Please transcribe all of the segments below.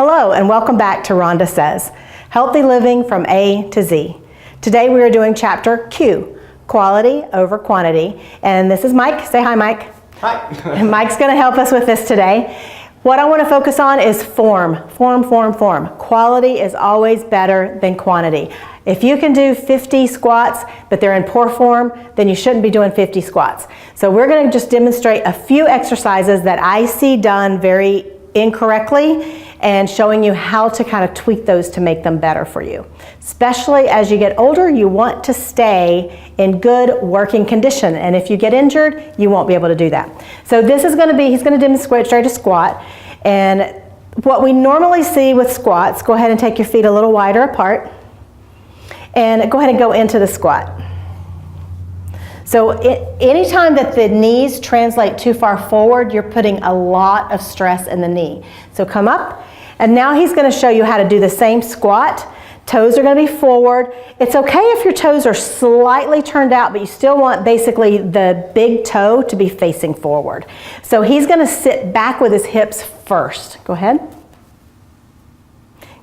Hello and welcome back to Rhonda Says, Healthy Living from A to Z. Today we are doing chapter Q, Quality over Quantity. And this is Mike. Say hi, Mike. Hi. And Mike's going to help us with this today. What I want to focus on is form. Quality is always better than quantity. If you can do 50 squats, but they're in poor form, then you shouldn't be doing 50 squats. So we're going to just demonstrate a few exercises that I see done very incorrectly and showing you how to kind of tweak those to make them better for you. Especially as you get older, you want to stay in good working condition. And if you get injured, you won't be able to do that. So this is going to be, he's going to demonstrate a squat. And what we normally see with squats, go ahead and take your feet a little wider apart. And go ahead and go into the squat. So anytime that the knees translate too far forward, you're putting a lot of stress in the knee. So come up, and now he's going to show you how to do the same squat. Toes are going to be forward. It's okay if your toes are slightly turned out, but you still want basically the big toe to be facing forward. So he's going to sit back with his hips first. Go ahead.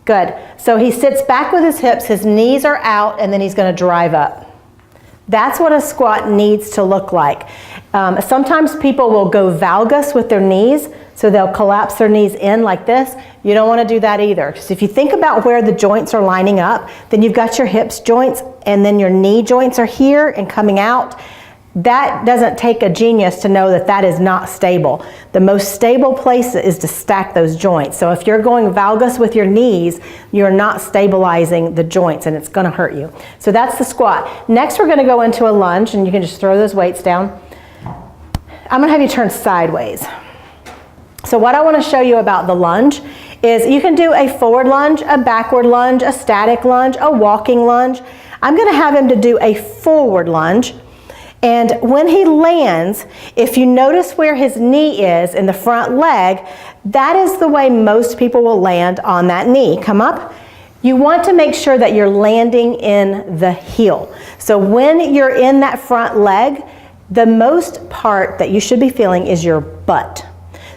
Good. So he sits back with his hips, his knees are out, and then he's going to drive up. That's what a squat needs to look like. Sometimes people will go valgus with their knees, so they'll collapse their knees in like this. You don't want to do that either. Because if you think about where the joints are lining up, then you've got your hips joints, and then your knee joints are here and coming out. That doesn't take a genius to know that that is not stable. The most stable place is to stack those joints. So if you're going valgus with your knees, you're not stabilizing the joints and it's going to hurt you. So that's the squat. Next we're going to go into a lunge, and you can just throw those weights down. I'm going to have you turn sideways. So what I want to show you about the lunge is you can do a forward lunge, a backward lunge, a static lunge, a walking lunge. I'm going to have him to do a forward lunge. And when he lands, if you notice where his knee is in the front leg, that is the way most people will land on that knee. Come up. You want to make sure that you're landing in the heel. So when you're in that front leg, the most part that you should be feeling is your butt.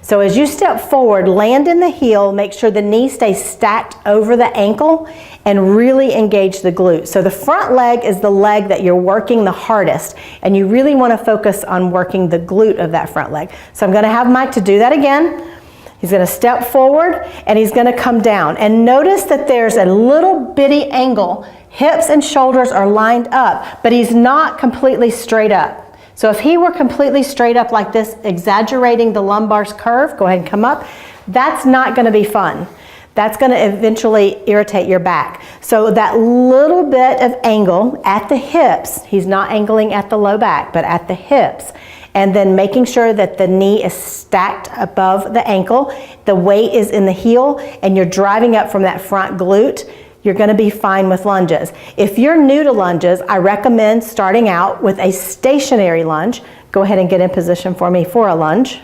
So as you step forward, land in the heel, make sure the knee stays stacked over the ankle and really engage the glute. So the front leg is the leg that you're working the hardest, and you really want to focus on working the glute of that front leg. So I'm going to have Mike to do that again. He's going to step forward and he's going to come down. And notice that there's a little bitty angle. Hips and shoulders are lined up, but he's not completely straight up. So if he were completely straight up like this, exaggerating the lumbar's curve, go ahead and come up, that's not going to be fun. That's going to eventually irritate your back. So that little bit of angle at the hips, he's not angling at the low back, but at the hips, and then making sure that the knee is stacked above the ankle, the weight is in the heel, and you're driving up from that front glute, you're going to be fine with lunges. If you're new to lunges, I recommend starting out with a stationary lunge. Go ahead and get in position for me for a lunge.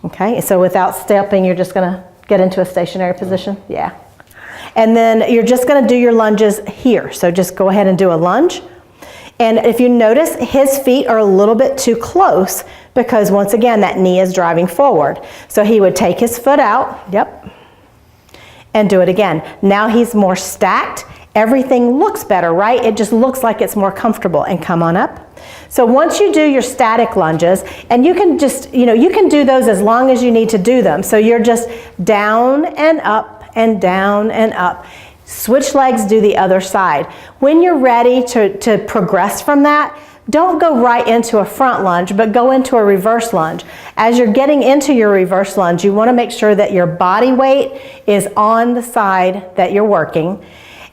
Okay, so without stepping, you're just going to get into a stationary position. Yeah. And then you're just going to do your lunges here. So just go ahead and do a lunge. And if you notice, his feet are a little bit too close because once again, that knee is driving forward. So he would take his foot out. Yep. And do it again. Now he's more stacked. Everything looks better, right? It just looks like it's more comfortable. And come on up. So once you do your static lunges, and you can just, you can do those as long as you need to do them. So you're just down and up and down and up. Switch legs, do the other side. When you're ready to progress from that, don't go right into a front lunge, but go into a reverse lunge. As you're getting into your reverse lunge, you want to make sure that your body weight is on the side that you're working.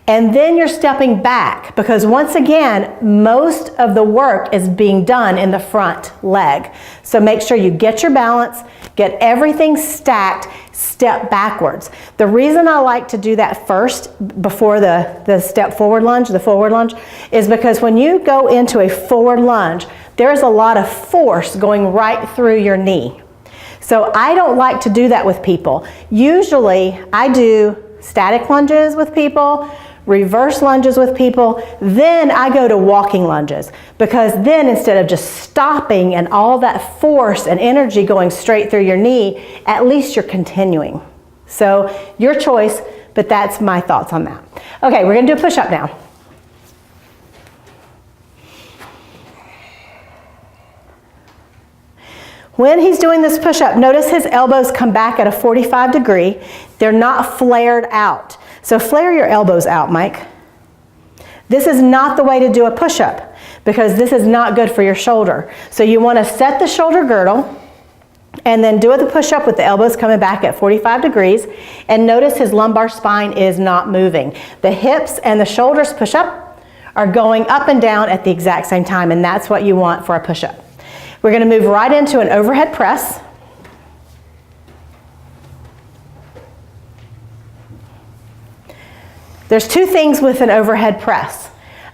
And then you're stepping back because once again, most of the work is being done in the front leg. So make sure you get your balance, get everything stacked, step backwards. The reason I like to do that first before the step forward lunge, the forward lunge, is because when you go into a forward lunge, there's a lot of force going right through your knee. So I don't like to do that with people. Usually I do static lunges with people, reverse lunges with people, then I go to walking lunges, because then instead of just stopping and all that force and energy going straight through your knee, at least you're continuing. So your choice, but that's my thoughts on that. Okay, we're gonna do a push-up now. When he's doing this push-up, notice his elbows come back at a 45 degree. They're not flared out. So flare your elbows out, Mike. This is not the way to do a push-up because this is not good for your shoulder. So you want to set the shoulder girdle and then do the push-up with the elbows coming back at 45 degrees. And notice his lumbar spine is not moving. The hips and the shoulders push-up are going up and down at the exact same time, and that's what you want for a push-up. We're going to move right into an overhead press. There's two things with an overhead press.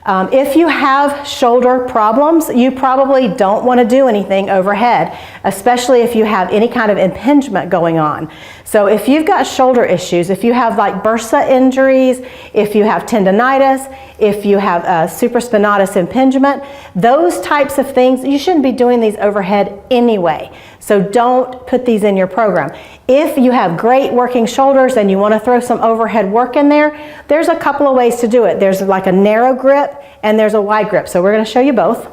If you have shoulder problems, you probably don't want to do anything overhead, especially if you have any kind of impingement going on. So if you've got shoulder issues, if you have like bursa injuries, if you have tendonitis, if you have supraspinatus impingement, those types of things, you shouldn't be doing these overhead anyway. So don't put these in your program. If you have great working shoulders and you want to throw some overhead work in there, there's a couple of ways to do it. There's like a narrow grip and there's a wide grip. So we're going to show you both.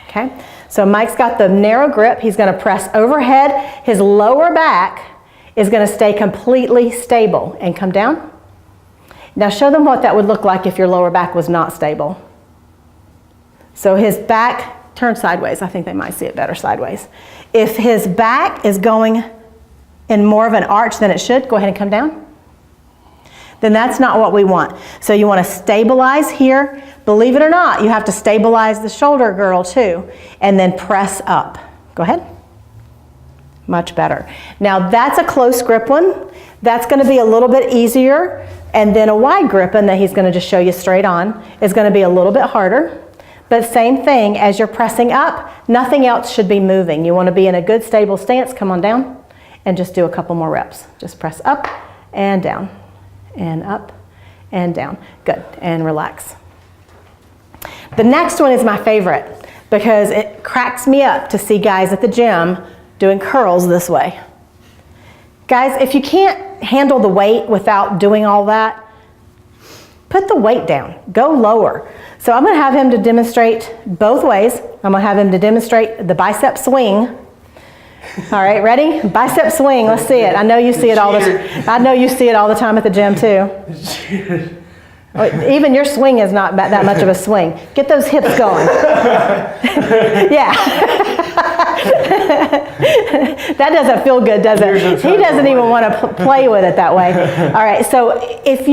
Okay, so Mike's got the narrow grip. He's going to press overhead. His lower back is going to stay completely stable and come down. Now show them what that would look like if your lower back was not stable. So his back, turn sideways. I think they might see it better sideways. If his back is going in more of an arch than it should, go ahead and come down. Then that's not what we want. So you want to stabilize here. Believe it or not, you have to stabilize the shoulder girdle too, and then press up. Go ahead. Much better. Now that's a close grip one. That's going to be a little bit easier, and then a wide grip one that he's going to just show you straight on is going to be a little bit harder. But same thing, as you're pressing up, nothing else should be moving. You want to be in a good stable stance. Come on down and just do a couple more reps. Just press up and down and up and down. Good, and relax. The next one is my favorite because it cracks me up to see guys at the gym doing curls this way. Guys, if you can't handle the weight without doing all that, put the weight down, go lower. So I'm going to have him to demonstrate both ways. I'm going to have him to demonstrate the bicep swing. All right, ready? Bicep swing. Let's see it. I know you see it all the time. I know you see it all the time at the gym too. Even your swing is not that much of a swing. Get those hips going. Yeah. That doesn't feel good, does it? He doesn't even want to play with it that way. All right, so if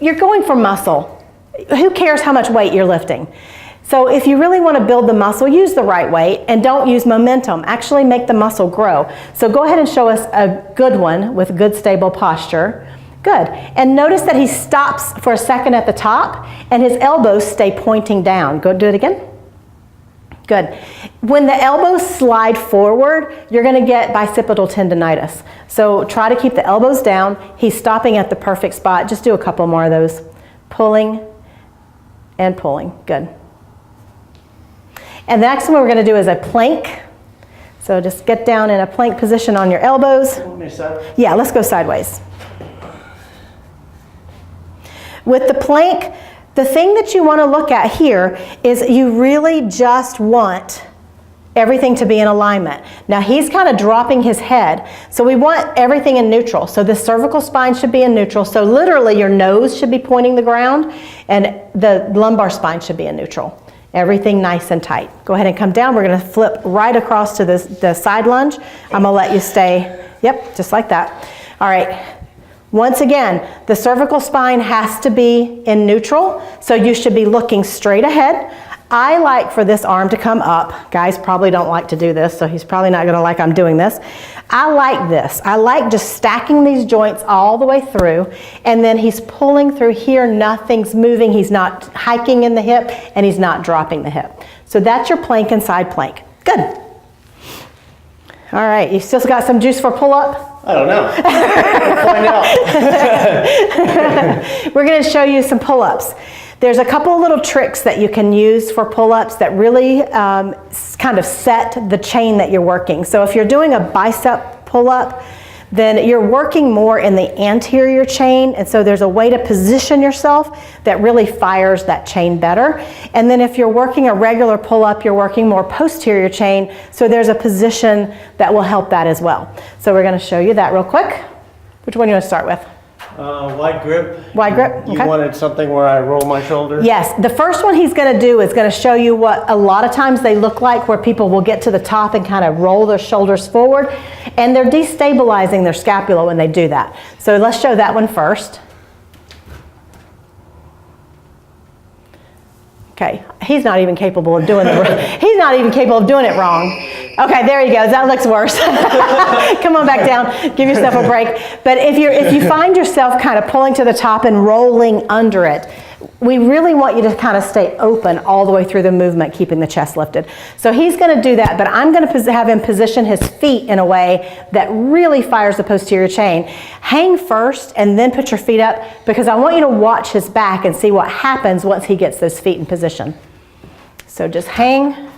you're going for muscle. Who cares how much weight you're lifting? So if you really want to build the muscle, use the right weight and don't use momentum. Actually make the muscle grow. So go ahead and show us a good one with good stable posture. Good. And notice that he stops for a second at the top and his elbows stay pointing down. Go do it again. Good. When the elbows slide forward, you're going to get bicipital tendonitis. So try to keep the elbows down. He's stopping at the perfect spot. Just do a couple more of those. Pulling and pulling. Good. And the next one we're going to do is a plank. So just get down in a plank position on your elbows. Yeah, let's go sideways. With the plank, the thing that you want to look at here is you really just want everything to be in alignment. Now he's kind of dropping his head, so we want everything in neutral. So the cervical spine should be in neutral. So literally your nose should be pointing the ground and the lumbar spine should be in neutral. Everything nice and tight. Go ahead and come down. We're going to flip right across to the side lunge. I'm going to let you stay, yep, just like that. All right. Once again, the cervical spine has to be in neutral, so you should be looking straight ahead. I like for this arm to come up. Guys probably don't like to do this, so he's probably not going to like I'm doing this. I like this. I like just stacking these joints all the way through, and then he's pulling through here. Nothing's moving. He's not hiking in the hip, and he's not dropping the hip. So that's your plank and side plank. Good. All right, you still got some juice for pull-up? I don't know. We'll find out. We're going to show you some pull-ups. There's a couple of little tricks that you can use for pull-ups that really kind of set the chain that you're working. So if you're doing a bicep pull-up, then you're working more in the anterior chain, and so there's a way to position yourself that really fires that chain better. And then if you're working a regular pull-up, you're working more posterior chain, so there's a position that will help that as well. So we're going to show you that real quick. Which one do you want to start with? Wide grip. Wide grip? You Okay. wanted something where I roll my shoulder? Yes, the first one he's going to do is going to show you what a lot of times they look like, where people will get to the top and kind of roll their shoulders forward, and they're destabilizing their scapula when they do that. So let's show that one first. Okay, he's not even capable of doing it. He's not even capable of doing it wrong. Okay, there he goes. That looks worse. Come on back down. Give yourself a break. But if you find yourself kind of pulling to the top and rolling under it, we really want you to kind of stay open all the way through the movement, keeping the chest lifted. So he's going to do that, but I'm going to have him position his feet in a way that really fires the posterior chain. Hang first and then put your feet up, because I want you to watch his back and see what happens once he gets those feet in position. So just hang.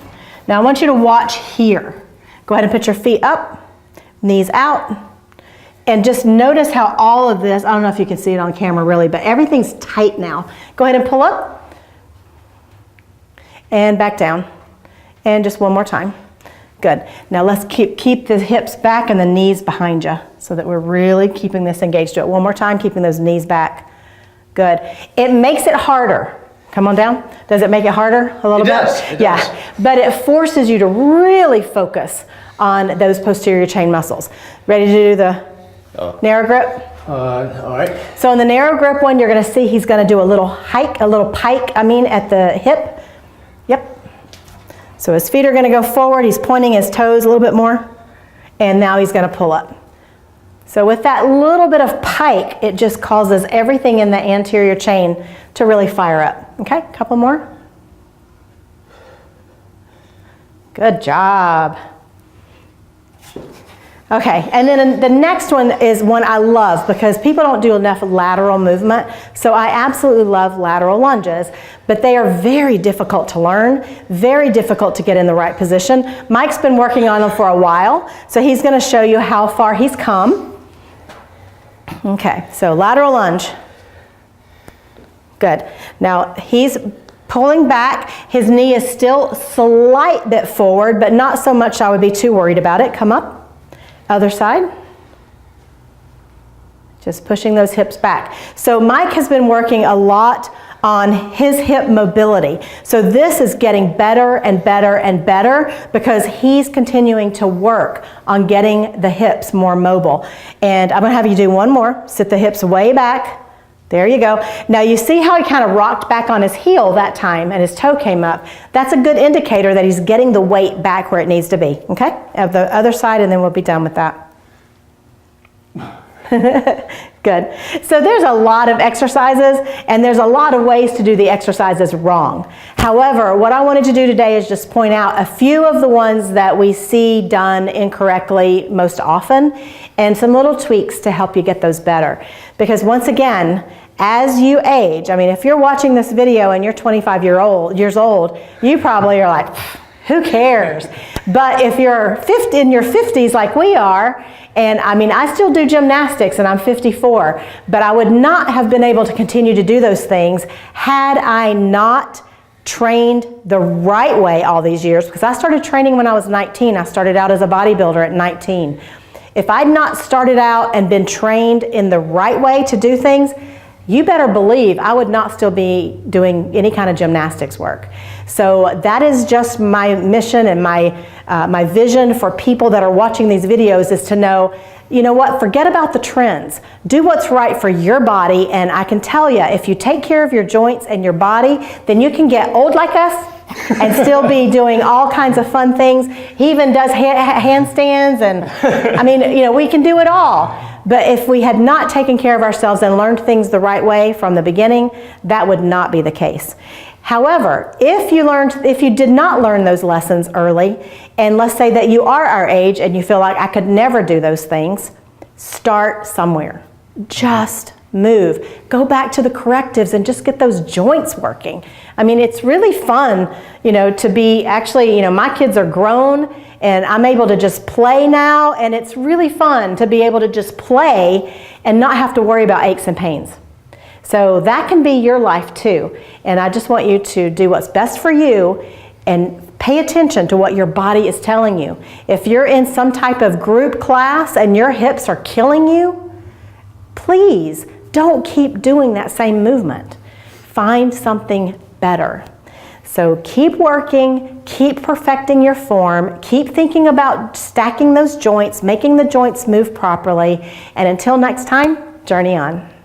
Now I want you to watch here. Go ahead and put your feet up, knees out. And just notice how all of this, I don't know if you can see it on camera really, but everything's tight now. Go ahead and pull up. And back down. And just one more time. Good. Now let's keep the hips back and the knees behind you, so that we're really keeping this engaged. Do it one more time, keeping those knees back. Good. It makes it harder. Come on down. Does it make it harder a little bit? It does. Yeah. But it forces you to really focus on those posterior chain muscles. Ready to do the narrow grip? All right. So in the narrow grip one, you're going to see he's going to do a little pike at the hip. Yep. So his feet are going to go forward. He's pointing his toes a little bit more. And now he's going to pull up. So with that little bit of pike, it just causes everything in the anterior chain to really fire up. Okay, a couple more. Good job. Okay, and then the next one is one I love, because people don't do enough lateral movement. So I absolutely love lateral lunges, but they are very difficult to learn, very difficult to get in the right position. Mike's been working on them for a while, so he's going to show you how far he's come. Okay, so lateral lunge. Good. Now he's pulling back. His knee is still slight bit forward, but not so much I would be too worried about it. Come up. Other side. Just pushing those hips back. So Mike has been working a lot on his hip mobility. So this is getting better and better and better, because he's continuing to work on getting the hips more mobile. And I'm going to have you do one more. Sit the hips way back. There you go. Now you see how he kind of rocked back on his heel that time and his toe came up. That's a good indicator that he's getting the weight back where it needs to be. Okay? Of the other side, and then we'll be done with that. Good. So there's a lot of exercises, and there's a lot of ways to do the exercises wrong. However, what I wanted to do today is just point out a few of the ones that we see done incorrectly most often, and some little tweaks to help you get those better. Because once again, as you age, I mean, if you're watching this video and you're 25 years old, you probably are like, who cares? But if you're in your 50s like we are, and I mean, I still do gymnastics and I'm 54, but I would not have been able to continue to do those things had I not trained the right way all these years, because I started training when I was 19. I started out as a bodybuilder at 19. If I'd not started out and been trained in the right way to do things, you better believe I would not still be doing any kind of gymnastics work. So that is just my mission and my vision for people that are watching these videos, is to know, you know what, forget about the trends. Do what's right for your body, and I can tell you, if you take care of your joints and your body, then you can get old like us and still be doing all kinds of fun things. He even does handstands, and I mean, you know, we can do it all. But if we had not taken care of ourselves and learned things the right way from the beginning, that would not be the case. However, if you did not learn those lessons early, and let's say that you are our age and you feel like I could never do those things, start somewhere. Just move. Go back to the correctives and just get those joints working. I mean, it's really fun, you know, to be actually, you know, my kids are grown and I'm able to just play now, and it's really fun to be able to just play and not have to worry about aches and pains. So that can be your life too. And I just want you to do what's best for you and pay attention to what your body is telling you. If you're in some type of group class and your hips are killing you, please don't keep doing that same movement. Find something better. So keep working, keep perfecting your form, keep thinking about stacking those joints, making the joints move properly, and until next time, journey on.